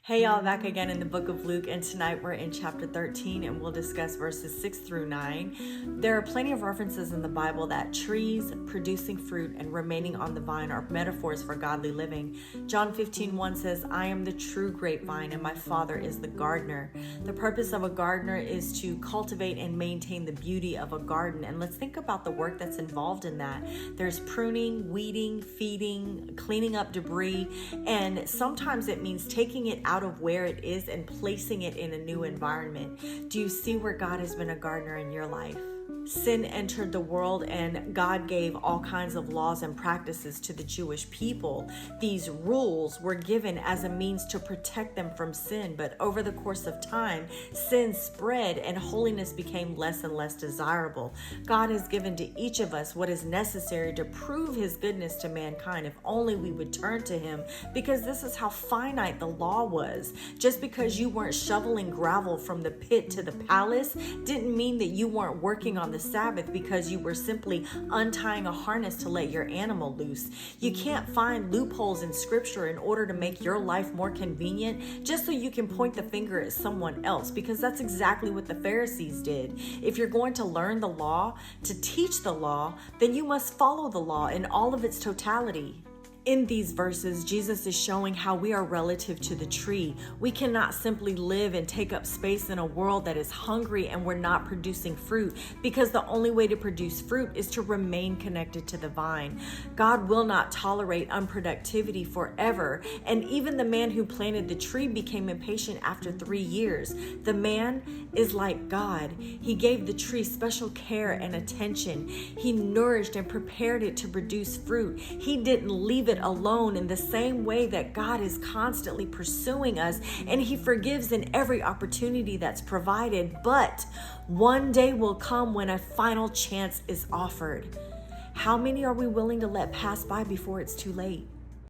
Hey y'all, back again in the book of Luke, and tonight we're in chapter 13 and we'll discuss verses 6 through 9. There are plenty of references in the Bible that trees, producing fruit, and remaining on the vine are metaphors for godly living. John 15:1 says, I am the true grapevine and my Father is the gardener. The purpose of a gardener is to cultivate and maintain the beauty of a garden, and let's think about the work that's involved in that. There's pruning, weeding, feeding, cleaning up debris, and sometimes it means taking it out of where it is and placing it in a new environment. Do you see where God has been a gardener in your life? Sin entered the world and God gave all kinds of laws and practices to the Jewish people. These rules were given as a means to protect them from sin, but over the course of time, sin spread and holiness became less and less desirable. God has given to each of us what is necessary to prove his goodness to mankind if only we would turn to him, because this is how finite the law was. Just because you weren't shoveling gravel from the pit to the palace didn't mean that you weren't working on the Sabbath because you were simply untying a harness to let your animal loose. You can't find loopholes in scripture in order to make your life more convenient just so you can point the finger at someone else, because that's exactly what the Pharisees did. If you're going to learn the law, to teach the law, then you must follow the law in all of its totality. In these verses, Jesus is showing how we are relative to the tree. We cannot simply live and take up space in a world that is hungry and we're not producing fruit, because the only way to produce fruit is to remain connected to the vine. God will not tolerate unproductivity forever, and even the man who planted the tree became impatient after 3 years. The man is like God. He gave the tree special care and attention. He nourished and prepared it to produce fruit. He didn't leave it alone, in the same way that God is constantly pursuing us, and he forgives in every opportunity that's provided. But one day will come when a final chance is offered. How many are we willing to let pass by before it's too late?